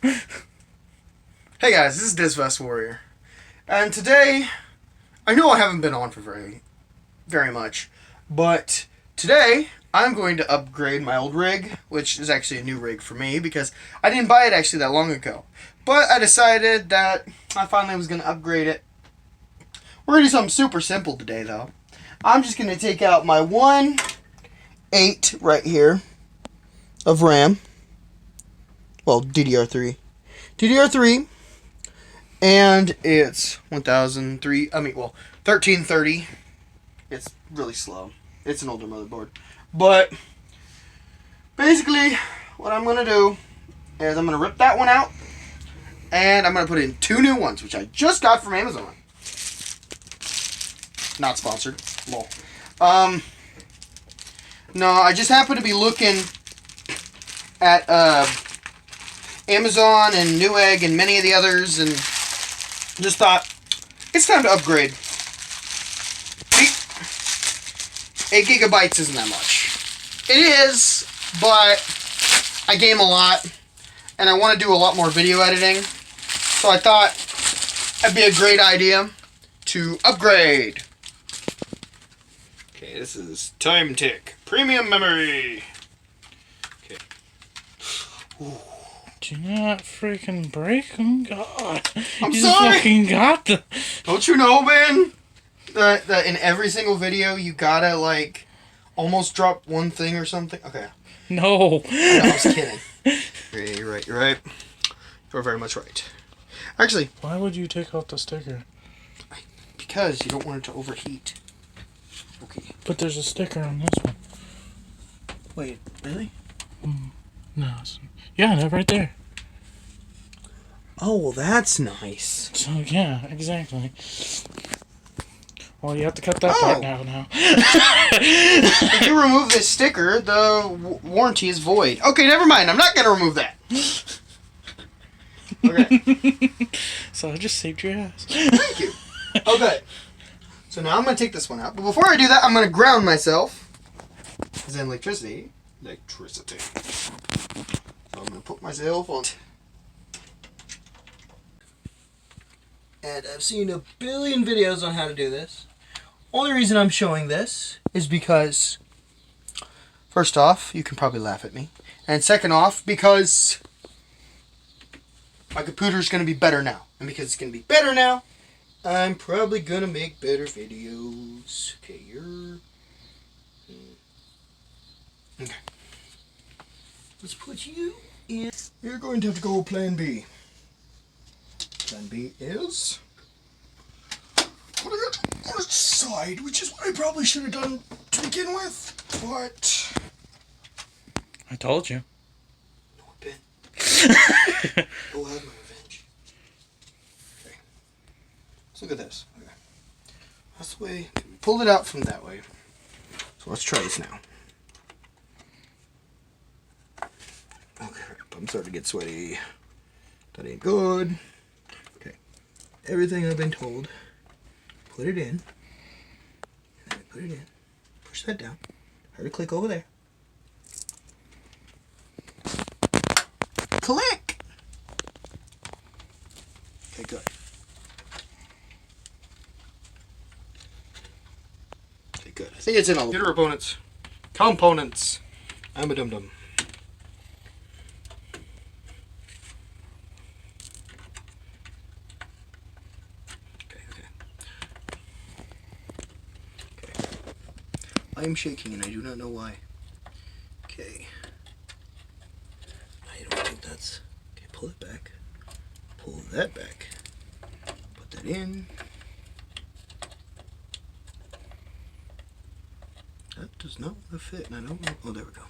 Hey guys, this is Disvest Warrior, and today, I know I haven't been on for very much, but today I'm going to upgrade my old rig, which is actually a new rig for me because I didn't buy it actually that long ago. But I decided that I finally was going to upgrade it. We're going to do something super simple today though. I'm just going to take out my 1/8 right here of RAM. Well, DDR3, and it's 1330. It's really slow. It's an older motherboard. But basically, what I'm going to do is I'm going to rip that one out, and I'm going to put in 2 new ones, which I just got from Amazon. Not sponsored. Lol. No, I just happened to be looking at Amazon and Newegg and many of the others, and just thought it's time to upgrade. 8 gigabytes isn't that much. It is, but I game a lot and I want to do a lot more video editing, so I thought it'd be a great idea to upgrade. Okay, this is Time Tick Premium Memory. Okay. Ooh. Do not freaking break them, God. I'm you sorry. Fucking got the. Don't you know, man? That in every single video you gotta like almost drop one thing or something. Okay. No. I was kidding. You're right. You're very much right. Actually, why would you take off the sticker? Because you don't want it to overheat. Okay. But there's a sticker on this one. Wait, really? No. Yeah, they're right there. Oh, well, that's nice. So yeah, exactly. Well, you have to cut that part out now. If you remove this sticker, the warranty is void. Okay, never mind. I'm not going to remove that. Okay. So I just saved your ass. Thank you. Okay. So now I'm going to take this one out. But before I do that, I'm going to ground myself. As in electricity. Electricity. So I'm going to put myself on. And I've seen a billion videos on how to do this. Only reason I'm showing this is because, first off, you can probably laugh at me. And second off, because my computer's going to be better now. And because it's going to be better now, I'm probably going to make better videos. Okay, okay. Let's put you in. You're going to have to go plan B. Plan B is putting it on its side, which is what I probably should have done to begin with, but I told you. No, Ben. Go have my revenge. Okay. Let's look at this. Okay. That's the way. We pulled it out from that way. So let's try this now. Okay, I'm starting to get sweaty. That ain't good. Okay. Everything I've been told. Put it in. And then we put it in. Push that down. Try to click over there. Click! Okay, good. Okay, good. I think it's in all the components. Components. I'm a dum-dum. I'm shaking and I do not know why. Okay. I don't think that's... Okay, pull it back. Pull that back. Put that in. That does not want to fit, and I don't know... Oh, there we go.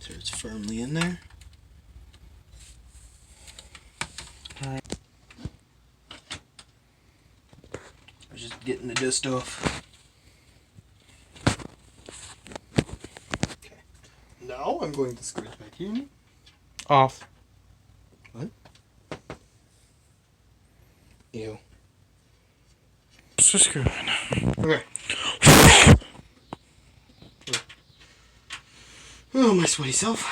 So it's firmly in there. Alright. I was just getting the dust off. Okay. Now I'm going to screw it back in. Off. Ew. So screw it. Okay. Oh, my sweaty self.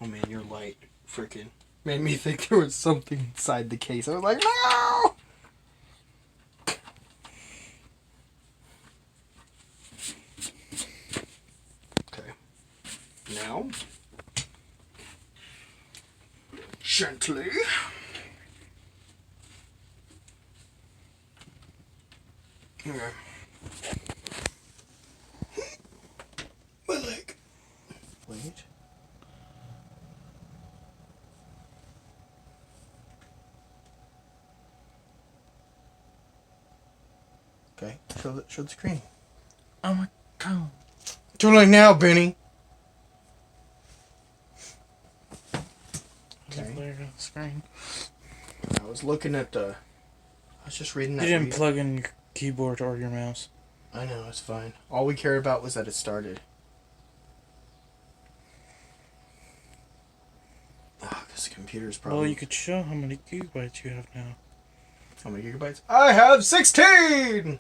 Oh man, your light freaking made me think there was something inside the case. I was like, no! Okay. Now, gently. Okay. My leg. Wait. Okay, show the screen. Oh my god. Too late now, Benny. Okay. There on the screen. I was looking at the. I was just reading that. You didn't plug in your keyboard or your mouse. I know, it's fine. All we cared about was that it started. Oh, because the computer's probably. Well, you could show how many gigabytes you have now. How many gigabytes? I have 16!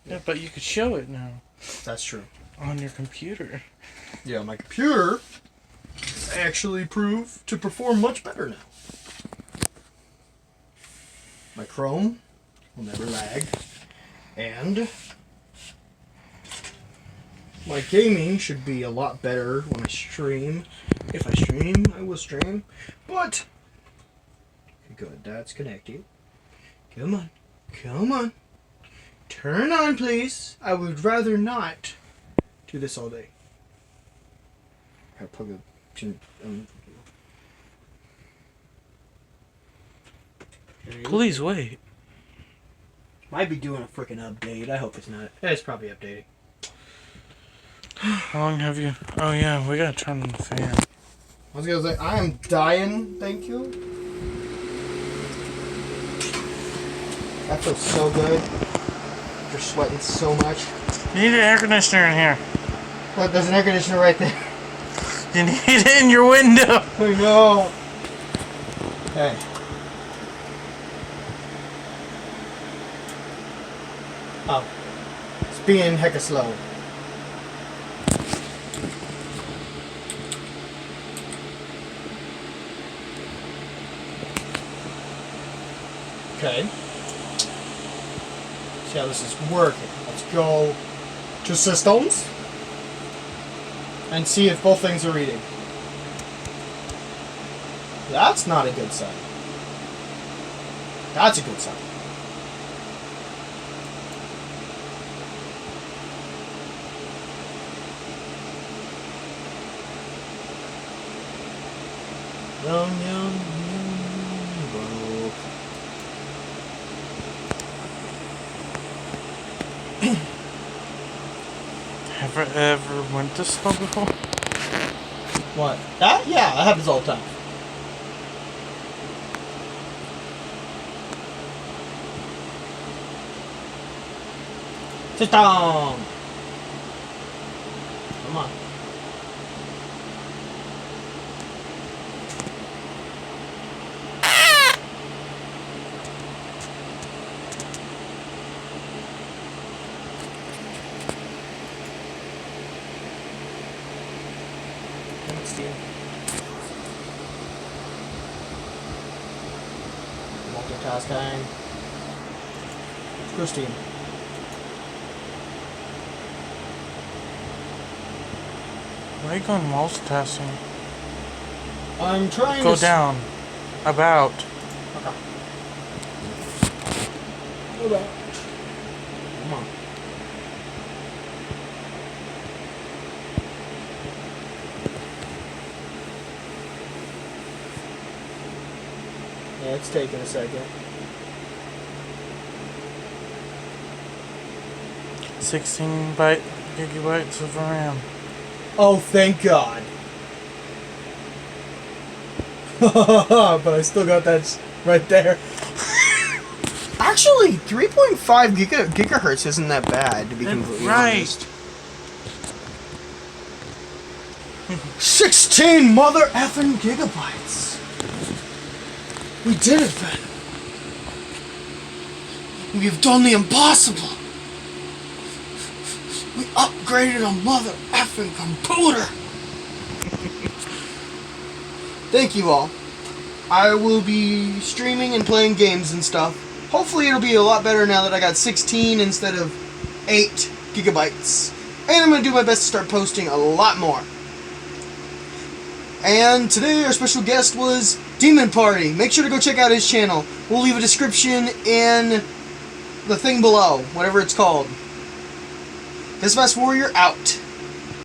Yeah, but you could show it now. That's true. On your computer. Yeah, my computer actually proved to perform much better now. My Chrome will never lag. And my gaming should be a lot better when I stream. If I stream, I will stream. But, good, that's connected. Come on. Come on. Turn on, please. I would rather not do this all day. I gotta plug Please wait. Might be doing a freaking update. I hope it's not. It's probably updating. How long have you... Oh yeah, we gotta turn on the fan. I was gonna say, I am dying, thank you. That feels so good. You're sweating so much. You need an air conditioner in here. Look, there's an air conditioner right there. You need it in your window. I know. Hey. Oh. It's being hecka slow. Okay. See how this is working. Let's go to systems and see if both things are reading. That's not a good sign. That's a good sign. Yum, yum, yum, bro. Have I ever went this slow before? What? That? Yeah, that happens all the time. Sit down! Come on. Multitasking. Christine. Why are you going multitasking? I'm trying Go to... down. About. Okay. About. Come on. Yeah, it's taking a second. 16 gigabytes of RAM. Oh, thank God. But I still got that right there. Actually, 3.5 gigahertz isn't that bad, to be completely honest. 16 mother effing gigabytes. We did it, Ben. We have done the impossible. We upgraded a mother effing computer. Thank you all. I will be streaming and playing games and stuff. Hopefully it'll be a lot better now that I got 16 instead of 8 gigabytes. And I'm going to do my best to start posting a lot more. And today our special guest was Demon Party. Make sure to go check out his channel. We'll leave a description in the thing below, whatever it's called. This Fast Warrior out.